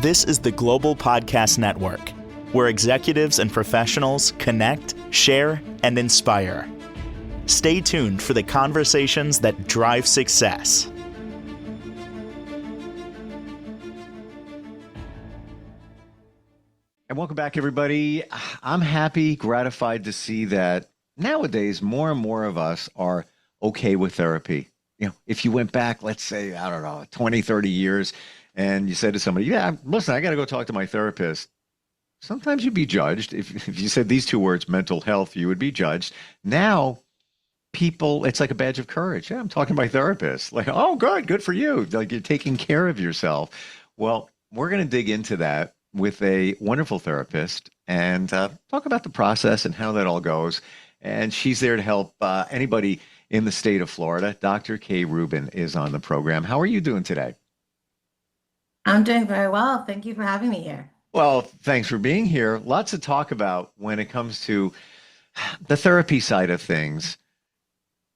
This is the Global Podcast Network, where executives and professionals connect, share, and inspire. Stay tuned for the conversations that drive success. And welcome back, everybody. I'm happy, gratified to see that nowadays more and more of us are okay with therapy. If you went back, let's say, I don't know, 20, 30 years, and you said to somebody, yeah, listen, I got to go talk to my therapist. Sometimes you'd be judged. If you said these two words, mental health, you would be judged. Now, people, it's like a badge of courage. Yeah, I'm talking to my therapist. Like, oh, good for you. Like you're taking care of yourself. Well, we're going to dig into that with a wonderful therapist and talk about the process and how that all goes. And she's there to help anybody in the state of Florida. Dr. Kay Rubin is on the program. How are you doing today? I'm doing very well. Thank you for having me here. Well, thanks for being here. Lots to talk about when it comes to the therapy side of things.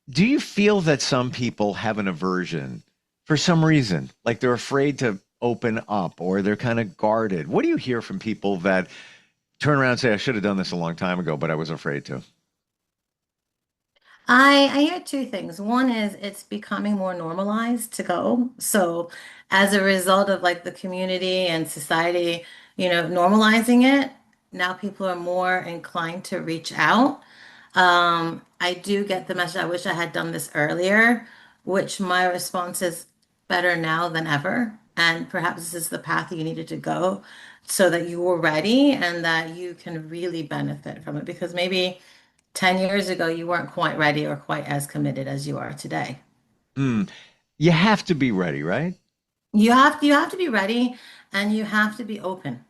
Do you feel that some people have an aversion for some reason, like they're afraid to open up or they're kind of guarded? What do you hear from people that turn around and say, I should have done this a long time ago, but I was afraid to? I hear two things. One is it's becoming more normalized to go. So as a result of like the community and society, normalizing it, now people are more inclined to reach out. I do get the message, I wish I had done this earlier, which my response is better now than ever. And perhaps this is the path you needed to go so that you were ready and that you can really benefit from it. Because maybe 10 years ago, you weren't quite ready or quite as committed as you are today. Mm. You have to be ready, right? You have to be ready and you have to be open.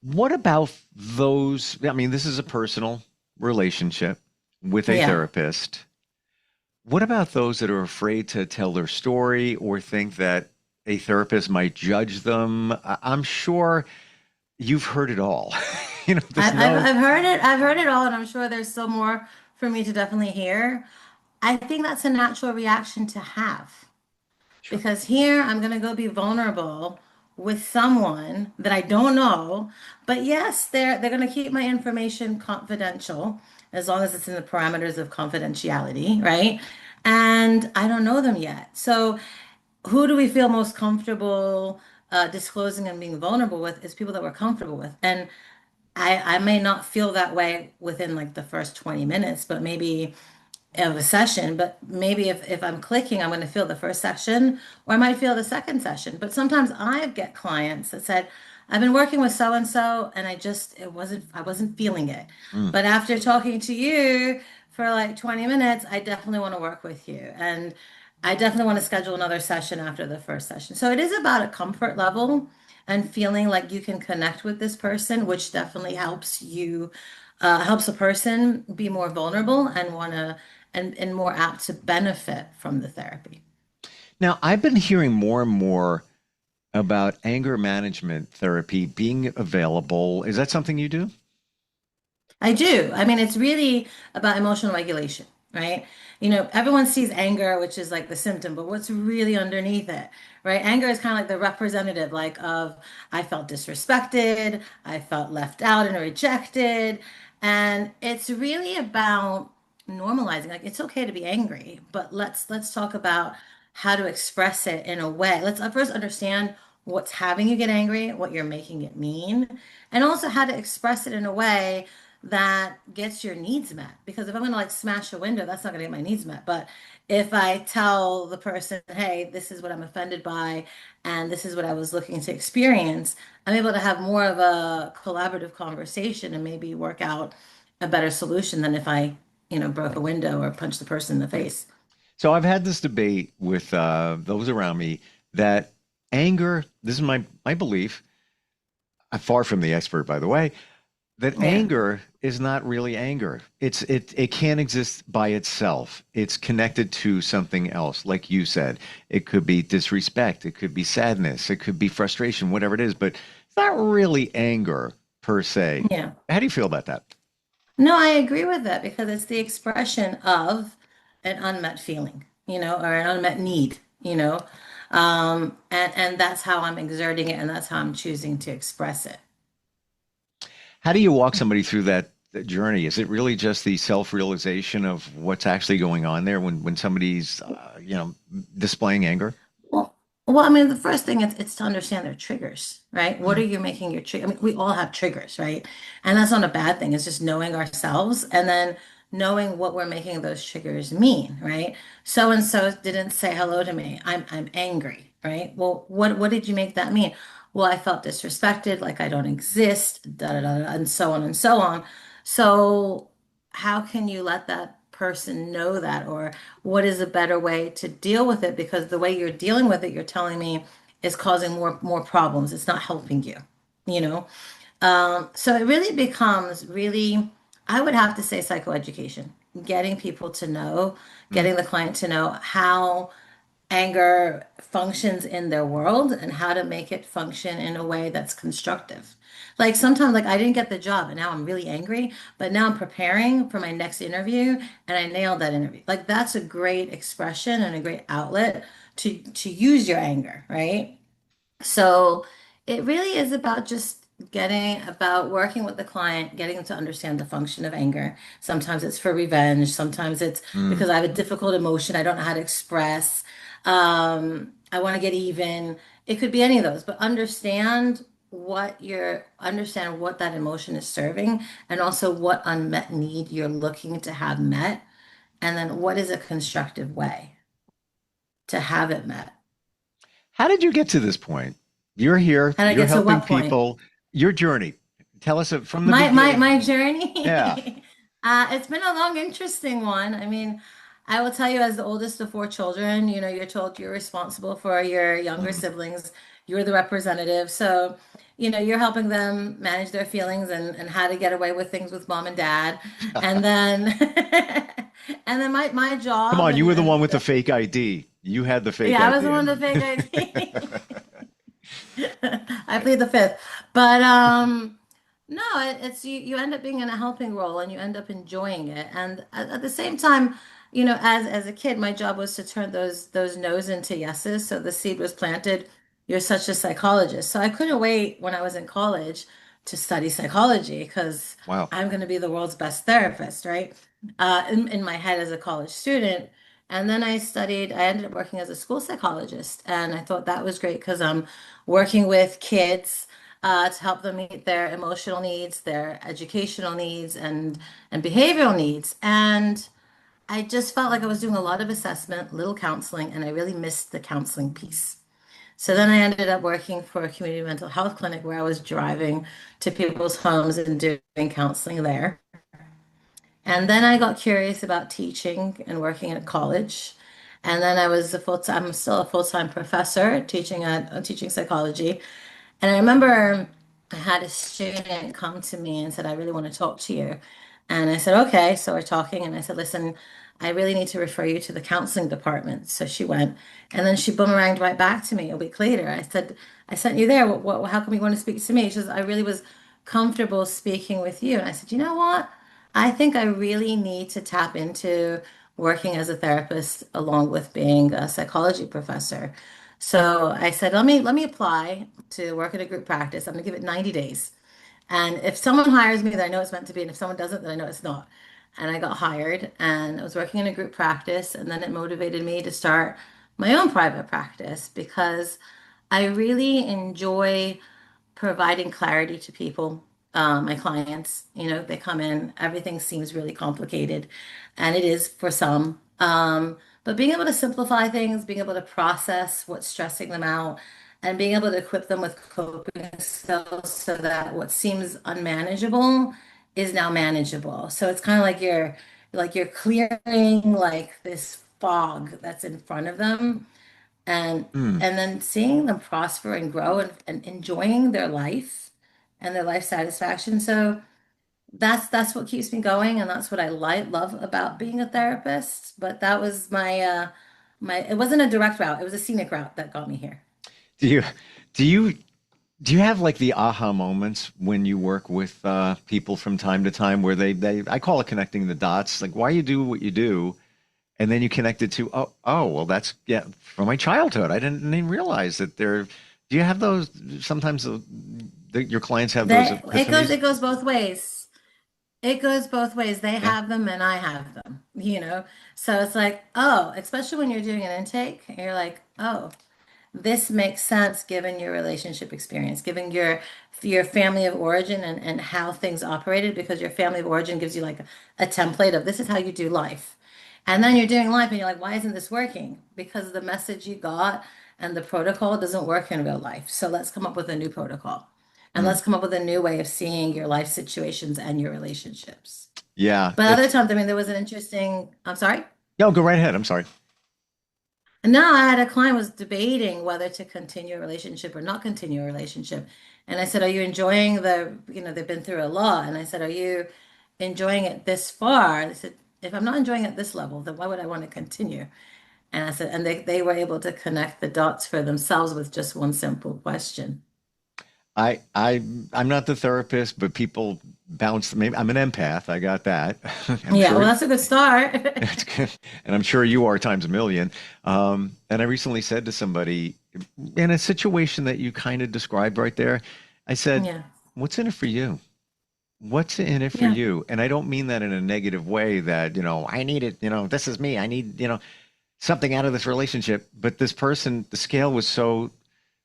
What about those? I mean, this is a personal relationship with a Yeah. therapist. What about those that are afraid to tell their story or think that a therapist might judge them? I'm sure you've heard it all. I, There's I've, no. I've heard it. I've heard it all, and I'm sure there's still more for me to definitely hear. I think that's a natural reaction to have. Sure. Because here I'm going to go be vulnerable with someone that I don't know. But yes, they're going to keep my information confidential as long as it's in the parameters of confidentiality, right? And I don't know them yet. So who do we feel most comfortable disclosing and being vulnerable with is people that we're comfortable with. And I may not feel that way within like the first 20 minutes, but maybe of a session, but maybe if I'm clicking, I'm going to feel the first session or I might feel the second session. But sometimes I get clients that said, I've been working with so and so and I wasn't feeling it. Mm. But after talking to you for like 20 minutes, I definitely want to work with you. And I definitely want to schedule another session after the first session. So it is about a comfort level and feeling like you can connect with this person, which definitely helps a person be more vulnerable and and more apt to benefit from the therapy. Now, I've been hearing more and more about anger management therapy being available. Is that something you do? I do. I mean, it's really about emotional regulation, right? Everyone sees anger, which is like the symptom, but what's really underneath it, right? Anger is kind of like the representative, like of I felt disrespected, I felt left out and rejected, and it's really about normalizing. Like it's okay to be angry, but let's talk about how to express it in a way. Let's first understand what's having you get angry, what you're making it mean, and also how to express it in a way that gets your needs met. Because if I'm going to like smash a window, that's not going to get my needs met. But if I tell the person, hey, this is what I'm offended by, and this is what I was looking to experience, I'm able to have more of a collaborative conversation and maybe work out a better solution than if I broke a window or punched the person in the face. So I've had this debate with those around me that anger, this is my belief, I'm far from the expert, by the way, that Yeah. anger is not really anger. It can't exist by itself. It's connected to something else. Like you said, it could be disrespect, it could be sadness, it could be frustration, whatever it is, but it's not really anger per se. Yeah. How do you feel about that? No, I agree with that because it's the expression of an unmet feeling, or an unmet need. And that's how I'm exerting it, and that's how I'm choosing to express it. How do you walk somebody through that journey? Is it really just the self-realization of what's actually going on there when somebody's displaying anger? Well, well, I mean, the first thing it's to understand their triggers, right? What are you making your trigger? I mean, we all have triggers, right? And that's not a bad thing. It's just knowing ourselves and then knowing what we're making those triggers mean, right? So and so didn't say hello to me. I'm angry, right? Well, what did you make that mean? Well, I felt disrespected, like I don't exist, da da da, da, and so on and so on. So how can you let that person know that, or what is a better way to deal with it? Because the way you're dealing with it, you're telling me, is causing more problems. It's not helping you, you know? So it really becomes really, I would have to say psychoeducation, getting people to know, Mm. getting the client to know how anger functions in their world and how to make it function in a way that's constructive. Like sometimes, like I didn't get the job and now I'm really angry, but now I'm preparing for my next interview and I nailed that interview. Like that's a great expression and a great outlet to use your anger, right? So it really is about just about working with the client, getting them to understand the function of anger. Sometimes it's for revenge, sometimes it's Mm. because I have a difficult emotion I don't know how to express. I want to get even. It could be any of those, but understand what that emotion is serving and also what unmet need you're looking to have met, and then what is a constructive way to have it met. How did you get to this point? You're here, And I you're get to helping what point? people. Your journey. Tell us from the My beginning. Yeah. journey. It's been a long, interesting one. I mean, I will tell you, as the oldest of four children, you're told you're responsible for your younger Mm. siblings. You're the representative. So, you're helping them manage their feelings and how to get away with things with mom and dad. And then and then my Come job on, you were the one and with the fake ID. You had the fake yeah, I was the ID. one to fake ID. I plead the fifth. But no, it's you end up being in a helping role and you end up enjoying it. And at the same time, as a kid, my job was to turn those no's into yeses. So the seed was planted. You're such a psychologist. So I couldn't wait when I was in college to study psychology because Wow. I'm going to be the world's best therapist, right? In my head as a college student. And then I ended up working as a school psychologist. And I thought that was great because I'm working with kids to help them meet their emotional needs, their educational needs, and behavioral needs. And I just felt like I was doing a lot of assessment, little counseling, and I really missed the counseling piece. So then I ended up working for a community mental health clinic where I was driving to people's homes and doing counseling there. And then I got curious about teaching and working at college. And then I'm still a full-time professor teaching psychology. And I remember I had a student come to me and said, I really want to talk to you. And I said, okay. So we're talking, and I said, listen, I really need to refer you to the counseling department. So she went, and then she boomeranged right back to me a week later. I said, I sent you there. How come you want to speak to me? She says, I really was comfortable speaking with you. And I said, you know what? I think I really need to tap into working as a therapist along with being a psychology professor. So I said, let me apply to work in a group practice. I'm gonna give it 90 days. And if someone hires me, then I know it's meant to be. And if someone doesn't, then I know it's not. And I got hired and I was working in a group practice. And then it motivated me to start my own private practice because I really enjoy providing clarity to people, my clients. They come in, everything seems really complicated, and it is for some. But being able to simplify things, being able to process what's stressing them out, and being able to equip them with coping skills so that what seems unmanageable is now manageable. So it's kind of like you're clearing like this fog that's in front of them and Mm. and then seeing them prosper and grow and enjoying their life and their life satisfaction. So that's what keeps me going, and that's what I love about being a therapist. But that was my it wasn't a direct route, it was a scenic route that got me here. Do you do you do you have like the aha moments when you work with people from time to time where they I call it connecting the dots, like why you do what you do, And then you connect it to, well, that's, yeah, from my childhood. I didn't even realize that there, do you have those, sometimes your clients have those epiphanies? It goes both ways. It goes both ways. They Yeah. have them and I have them, you know? So it's like, oh, especially when you're doing an intake, you're like, oh, this makes sense given your relationship experience, given your family of origin and how things operated, because your family of origin gives you like a template of this is how you do life. And then you're doing life and you're like, why isn't this working? Because the message you got and the protocol doesn't work in real life. So let's come up with a new protocol. And Mm. let's come up with a new way of seeing your life situations and your relationships. Yeah. But other It's, times, I mean, there was an interesting, I'm sorry. no, go right ahead. I'm sorry. No, I had a client was debating whether to continue a relationship or not continue a relationship. And I said, are you enjoying they've been through a lot. And I said, are you enjoying it this far? They said, if I'm not enjoying it this level, then why would I want to continue? And I said, and they were able to connect the dots for themselves with just one simple question. I'm not the therapist, but people bounce. Maybe I'm an empath. I got that. I'm Yeah, well, sure that's a good start. it's good, and I'm sure you are times a million. And I recently said to somebody in a situation that you kind of described right there, I said, Yeah, "What's in it for you? What's in it for yeah, you?" And I don't mean that in a negative way. That I need it. This is me. I need something out of this relationship. But this person, the scale was so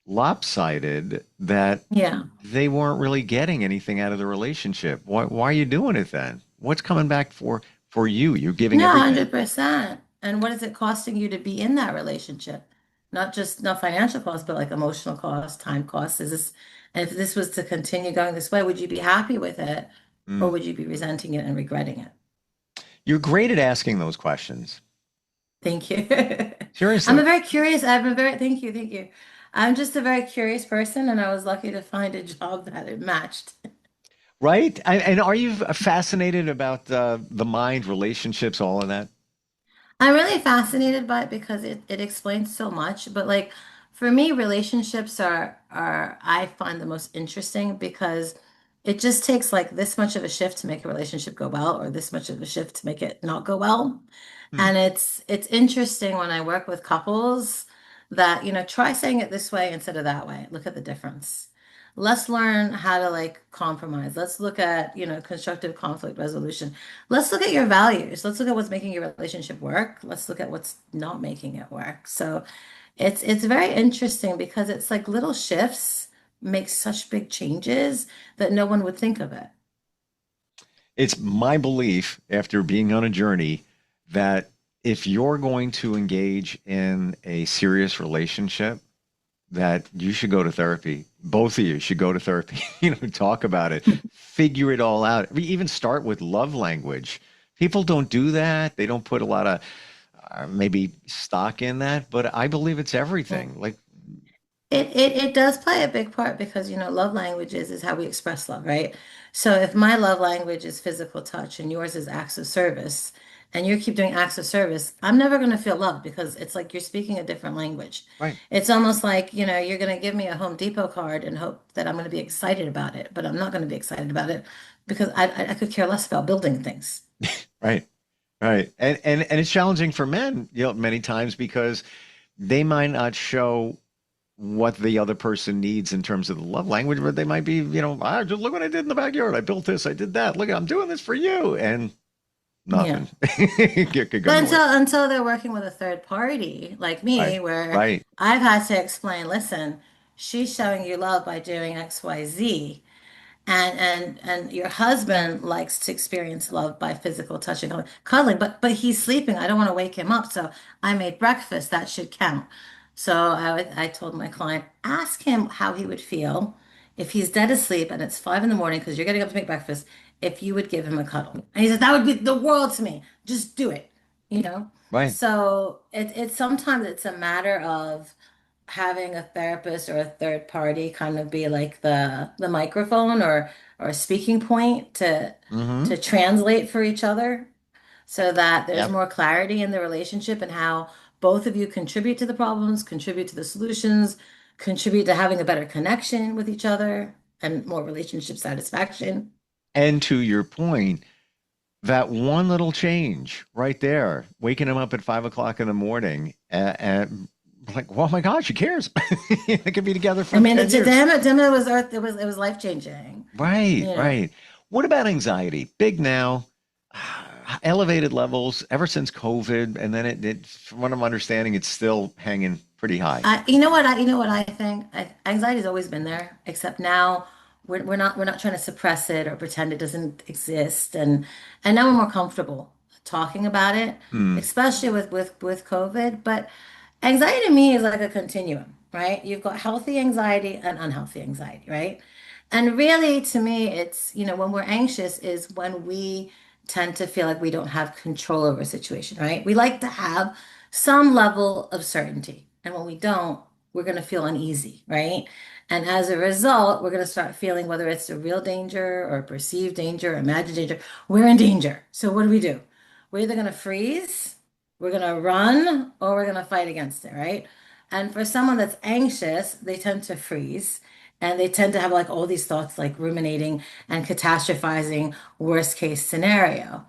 lopsided that yeah. they weren't really getting anything out of the relationship. Why are you doing it then? What's coming back for you? You're giving No, everything. 100%. And what is it costing you to be in that relationship? Not financial costs, but like emotional costs, time costs. And if this was to continue going this way, would you be happy with it? Or Mm. would you be resenting it and regretting it? You're great at asking those questions. Thank you. I'm a Seriously. very curious, thank you, thank you. I'm just a very curious person, and I was lucky to find a job that it matched. Right? And are you fascinated about the mind, relationships, all of that? I'm really fascinated by it because it explains so much. But like for me, relationships are I find the most interesting because it just takes like this much of a shift to make a relationship go well, or this much of a shift to make it not go well. Hmm. And it's interesting when I work with couples that, try saying it this way instead of that way. Look at the difference. Let's learn how to like compromise. Let's look at, constructive conflict resolution. Let's look at your values. Let's look at what's making your relationship work. Let's look at what's not making it work. So it's very interesting because it's like little shifts make such big changes that no one would think of it. It's my belief after being on a journey that if you're going to engage in a serious relationship, that you should go to therapy. Both of you should go to therapy, talk about it, figure it all out. Even start with love language. People don't do that. They don't put a lot of maybe stock in that, but I believe it's everything. Like, It does play a big part because love languages is how we express love, right? So if my love language is physical touch and yours is acts of service, and you keep doing acts of service, I'm never going to feel loved because it's like you're speaking a different language. right. It's almost like, you're going to give me a Home Depot card and hope that I'm going to be excited about it, but I'm not going to be excited about it because I could care less about building things. Right. Right. And it's challenging for men, many times because they might not show what the other person needs in terms of the love language, but they might be, just look what I did in the backyard. I built this, I did that. Look, I'm doing this for you. And Yeah. nothing. Could go But nowhere. until they're working with a third party like Right. me, where Right. I've had to explain, listen, she's showing you love by doing X, Y, Z. And your husband likes to experience love by physical touching, cuddling, but he's sleeping. I don't want to wake him up, so I made breakfast. That should count. So I told my client, ask him how he would feel if he's dead asleep and it's 5 in the morning because you're getting up to make breakfast, if you would give him a cuddle. And he says, that would be the world to me. Just do it, you know? Right. So it's sometimes it's a matter of having a therapist or a third party kind of be like the microphone or a speaking point Mm-hmm. to translate for each other so that there's Yep. more clarity in the relationship and how both of you contribute to the problems, contribute to the solutions, contribute to having a better connection with each other and more relationship satisfaction. And to your point, that one little change right there, waking him up at 5 o'clock in the morning, and like, oh my God, she cares. They could be together I for mean, 10 to years. them, it was life changing, Right, you know. right. What about anxiety? Big now, elevated levels ever since COVID, and then from what I'm understanding, it's still hanging pretty high. You know what I think? Anxiety's always been there, except now we're not trying to suppress it or pretend it doesn't exist, and now we're more comfortable talking about it, Hmm. especially with COVID. But anxiety to me is like a continuum, right? You've got healthy anxiety and unhealthy anxiety, right? And really, to me, it's, when we're anxious is when we tend to feel like we don't have control over a situation, right? We like to have some level of certainty. And when we don't, we're going to feel uneasy, right? And as a result, we're going to start feeling whether it's a real danger or perceived danger or imagined danger, we're in danger. So what do? We're either going to freeze, we're going to run, or we're going to fight against it, right? And for someone that's anxious, they tend to freeze and they tend to have like all these thoughts like ruminating and catastrophizing worst case scenario.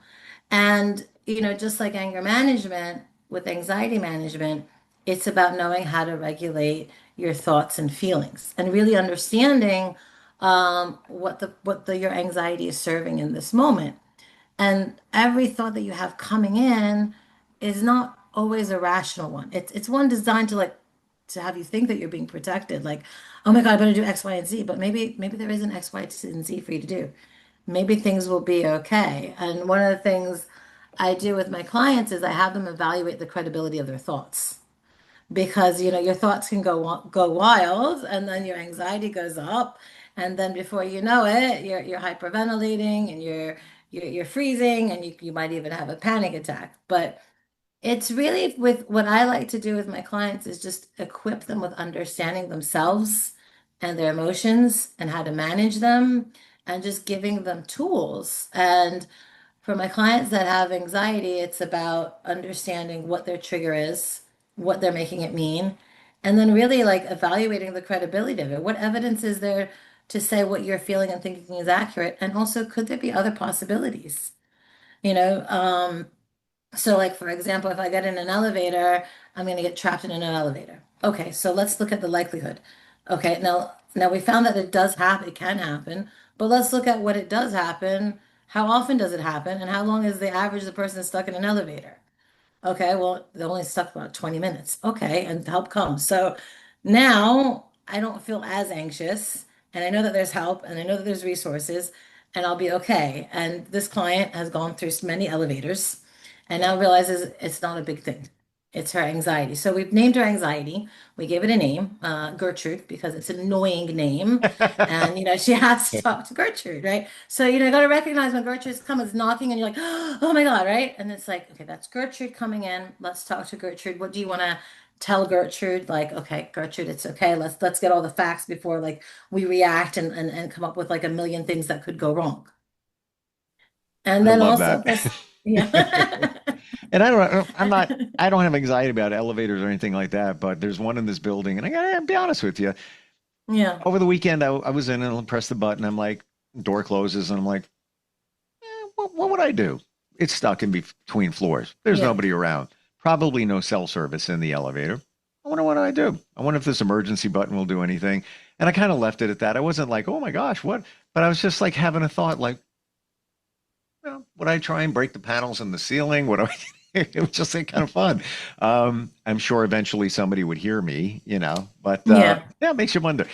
And, just like anger management, with anxiety management, it's about knowing how to regulate your thoughts and feelings and really understanding what your anxiety is serving in this moment. And every thought that you have coming in is not always a rational one. It's one designed to have you think that you're being protected, like, oh my God, I better do X, Y, and Z. But maybe there isn't X, Y, and Z for you to do. Maybe things will be okay. And one of the things I do with my clients is I have them evaluate the credibility of their thoughts because your thoughts can go wild and then your anxiety goes up and then before you know it you're hyperventilating and you're freezing and you might even have a panic attack. But it's really with what I like to do with my clients is just equip them with understanding themselves and their emotions and how to manage them and just giving them tools. And for my clients that have anxiety, it's about understanding what their trigger is, what they're making it mean, and then really like evaluating the credibility of it. What evidence is there to say what you're feeling and thinking is accurate? And also, could there be other possibilities? You know, so, like, for example, if I get in an elevator, I'm going to get trapped in an elevator. Okay, so let's look at the likelihood. Okay, now we found that it does happen, it can happen, but let's look at what it does happen. How often does it happen? And how long is the average the person is stuck in an elevator? Okay, well, they're only stuck about 20 minutes. Okay, and help comes. So now I don't feel as anxious, and I know that there's help, and I know that there's resources, and I'll be okay. And this client has gone through many elevators and now realizes it's not a big thing. It's her anxiety. So we've named her anxiety. We gave it a name, Gertrude, because it's an annoying name. And, she has to talk to Gertrude, right? So, you got to recognize when Gertrude's comes knocking and you're like, oh my God, right? And it's like, okay, that's Gertrude coming in. Let's talk to Gertrude. What do you want to tell Gertrude? Like, okay, Gertrude, it's okay. Let's get all the facts before like we react and come up with like a million things that could go wrong. And I then love also that. this, yeah. And I don't have anxiety about elevators or anything like that, but there's one in this building, and I gotta be honest with you. Yeah. Over the weekend, I was in and I pressed the button. I'm like, door closes, and I'm like, what would I do? It's stuck in between floors. There's Yeah. nobody around. Probably no cell service in the elevator. I wonder what do I do? I wonder if this emergency button will do anything. And I kind of left it at that. I wasn't like, oh my gosh, what? But I was just like having a thought, like, would I try and break the panels in the ceiling? Would I? It was just like kind of fun. I'm sure eventually somebody would hear me, but Yeah. yeah, it makes you wonder.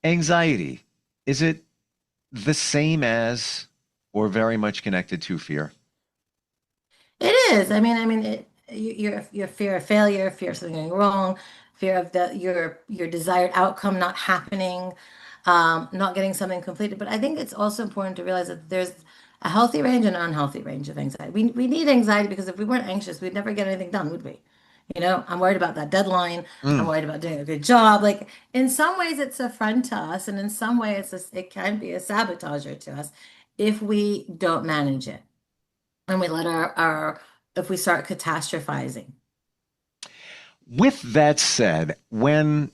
Anxiety, is it the same as or very much connected to fear? It is. I mean, your fear of failure, fear of something going wrong, fear of your desired outcome not happening, not getting something completed. But I think it's also important to realize that there's a healthy range and an unhealthy range of anxiety. We need anxiety because if we weren't anxious, we'd never get anything done, would we? I'm worried about that deadline. I'm Mm. worried about doing a good job. Like in some ways, it's a friend to us, and in some ways, it can be a sabotager to us if we don't manage it and we let our if we start catastrophizing. With that said, when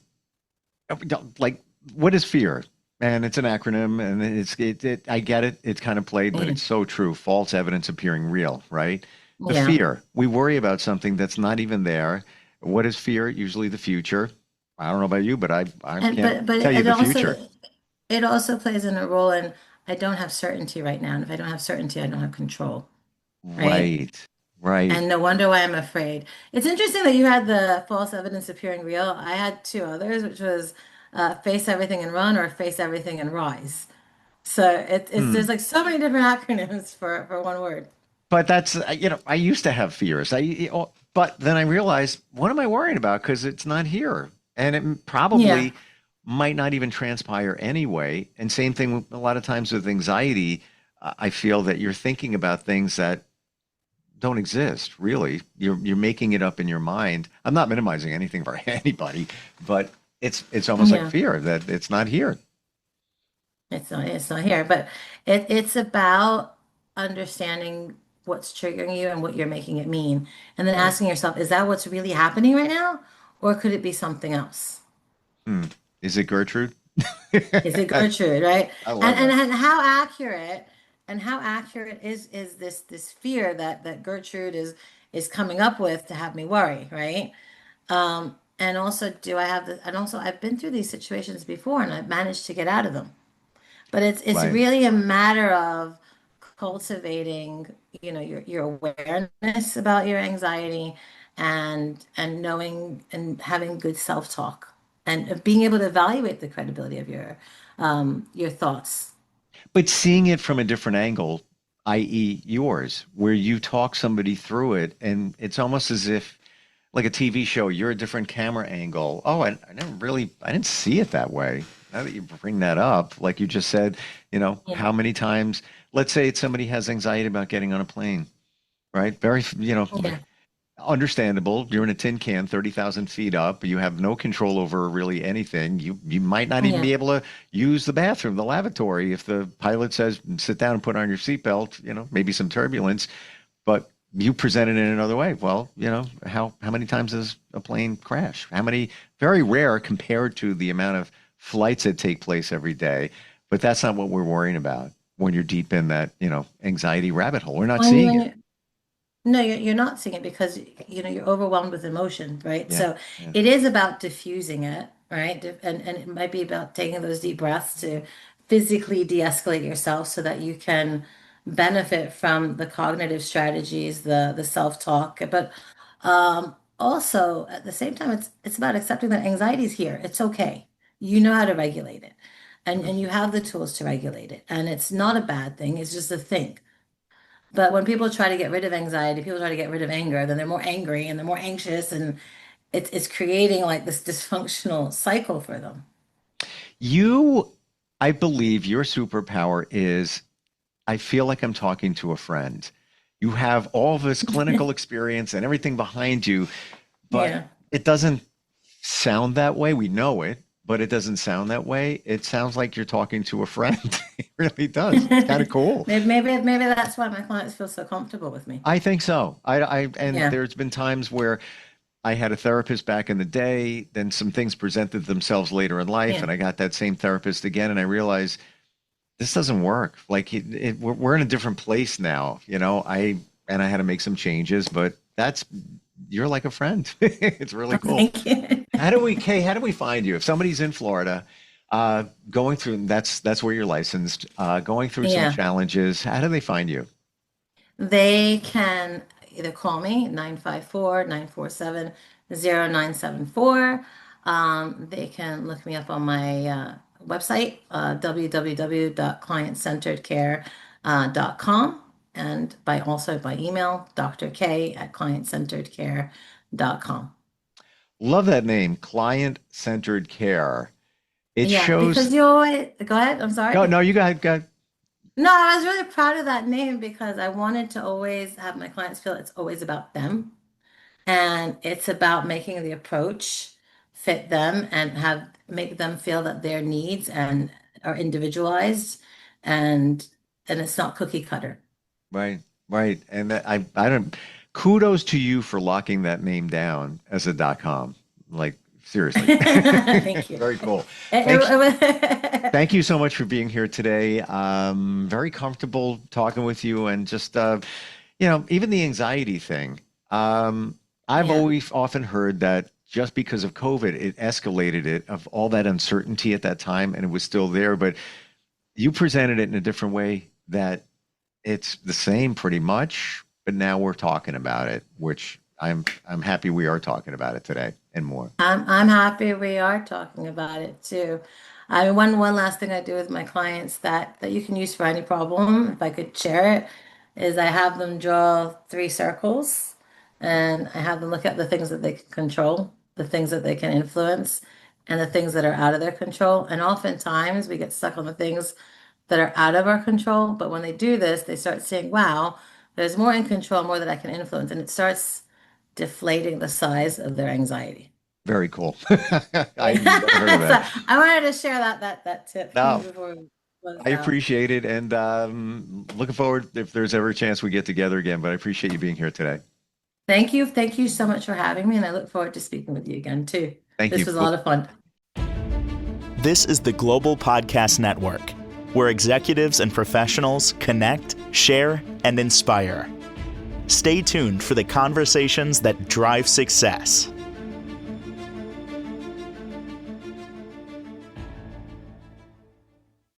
like what is fear? And it's an acronym, and I get it. It's kind of played, but Yeah. it's so true. False evidence appearing real, right? The Yeah. fear. We worry about something that's not even there. What is fear? Usually the future. I don't know about you, but I And can't but tell you it the future. also plays in a role in I don't have certainty right now. And if I don't have certainty, I don't have control, right? Right. Right. And no wonder why I'm afraid. It's interesting that you had the false evidence appearing real. I had two others, which was face everything and run or face everything and rise. So it's Hmm. there's like so many different acronyms for one word. But that's, I used to have fears. But then I realized, what am I worrying about? Because it's not here. And it Yeah. probably might not even transpire anyway. And same thing a lot of times with anxiety. I feel that you're thinking about things that don't exist, really. You're making it up in your mind. I'm not minimizing anything for anybody, but it's almost like Yeah. fear that it's not here. It's not here, but it's about understanding what's triggering you and what you're making it mean. And then Right. asking yourself, is that what's really happening right now? Or could it be something else? Hmm. Is it Gertrude? Is it I Gertrude, right? love that. And how accurate is this fear that Gertrude is coming up with to have me worry, right? And also do I have the and also I've been through these situations before and I've managed to get out of them. But it's Right. really a matter of cultivating, your awareness about your anxiety and knowing and having good self-talk and being able to evaluate the credibility of your thoughts. But seeing it from a different angle, i.e., yours, where you talk somebody through it, and it's almost as if, like a TV show, you're a different camera angle. Oh, I didn't see it that way. Now that you bring that up, like you just said, Yeah. how many times, let's say it's somebody has anxiety about getting on a plane, right? Yeah. Understandable. You're in a tin can, 30,000 feet up. You have no control over really anything. You might not even Yeah. be able to use the bathroom, the lavatory, if the pilot says sit down and put on your seatbelt. Maybe some turbulence, but you present it in another way. Well, how many times does a plane crash? How many? Very rare compared to the amount of flights that take place every day. But that's not what we're worrying about when you're deep in that, anxiety rabbit hole. We're not When you, seeing when it. you, No, you're not seeing it because you're overwhelmed with emotion, right? Yeah. So Yeah. it is about diffusing it, right? And it might be about taking those deep breaths to physically de-escalate yourself so that you can benefit from the cognitive strategies, the self-talk. But also at the same time, it's about accepting that anxiety is here. It's okay. You know how to regulate it, and you have the tools to regulate it. And it's not a bad thing. It's just a thing. But when people try to get rid of anxiety, people try to get rid of anger, then they're more angry and they're more anxious, and it's creating like this dysfunctional cycle for them. You, I believe your superpower is I feel like I'm talking to a friend. You have all this clinical experience and everything behind you, but Yeah. it doesn't sound that way. We know it, but it doesn't sound that way. It sounds like you're talking to a friend. It really does. It's kind of cool. Maybe that's why my clients feel so comfortable with me. I think so. And Yeah. there's been times where I had a therapist back in the day, then some things presented themselves later in life, Yeah. and I got that same therapist again, and I realized this doesn't work. Like we're in a different place now, and I had to make some changes, but you're like a friend. It's really Oh, cool. thank you. Kay, how do we find you? If somebody's in Florida, going through, that's where you're licensed, going through some Yeah. challenges, how do they find you? They can either call me 954-947-0974. They can look me up on my website, www.clientcenteredcare.com, and by email, drk@clientcenteredcare.com. Love that name, client-centered care. It Yeah, shows. because you always go ahead. I'm No, sorry. no, you got. No, I was really proud of that name because I wanted to always have my clients feel it's always about them. And it's about making the approach fit them and have make them feel that their needs and are individualized and it's not cookie cutter. Right, right. And I don't, kudos to you for locking that name down as a .com. Like Seriously. Thank you. Very cool. It- Thank, it- thank you so much for being here today. Very comfortable talking with you and just, even the anxiety thing. I've yeah. always often heard that just because of COVID, it escalated it of all that uncertainty at that time, and it was still there. But you presented it in a different way that it's the same pretty much, but now we're talking about it, which I'm happy we are talking about it today and more. I'm happy we are talking about it too. I mean, one last thing I do with my clients that you can use for any problem, if I could share it, is I have them draw three circles and I have them look at the things that they can control, the things that they can influence, and the things that are out of their control. And oftentimes we get stuck on the things that are out of our control. But when they do this, they start saying, wow, there's more in control, more that I can influence. And it starts deflating the size of their anxiety. Very cool. I never heard of that. So I wanted to share that tip No, before we close I out. appreciate it, and looking forward if there's ever a chance we get together again. But I appreciate you being here today. Thank you. Thank you so much for having me, and I look forward to speaking with you again too. Thank This you. was a lot of fun. This is the Global Podcast Network, where executives and professionals connect, share, and inspire. Stay tuned for the conversations that drive success.